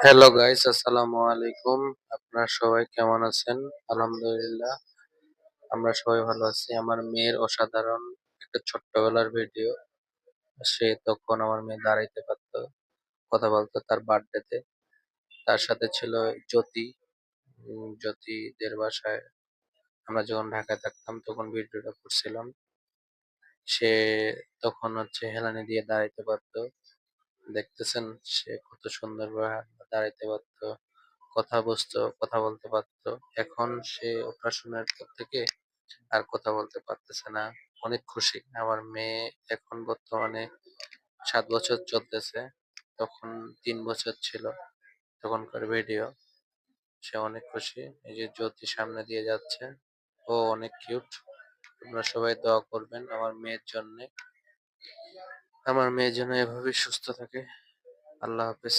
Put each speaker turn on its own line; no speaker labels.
Hello guys, আসসালামু আলাইকুম। আপনারা সবাই কেমন আছেন? আলহামদুলিল্লাহ, আমরা সবাই ভালো আছি। আমার মেয়ের অসাধারণ একটা ছোট্টবেলার ভিডিও। সে তখন আমার মেয়ে দাঁড়াইতে পারতো, কথা বলতো তার বার্থডেতে। তার সাথে ছিল জ্যোতি। জ্যোতিদের বাসায় আমরা যখন ঢাকায় থাকতাম তখন ভিডিওটা করছিলাম। সে তখন হেলানি দিয়ে দাঁড়াইতে পারতো। দেখতেছেন সে কত সুন্দর দাঁড়াইতে পারতো, কথা বলতে পারতো। এখন সে অপারেশনের পর থেকে আর কথা বলতে পারতেছে না। অনেক খুশি আমার মেয়ে। এখন বর্তমানে 7 বছর চলতেছে, তখন 3 বছর ছিল তখনকার ভিডিও। সে অনেক খুশি। এই যে জ্যোতি সামনে দিয়ে যাচ্ছে, ও অনেক কিউট। আপনারা সবাই দোয়া করবেন আমার মেয়ের জন্য এভাবেই সুস্থ থাকে। আল্লাহ হাফেজ।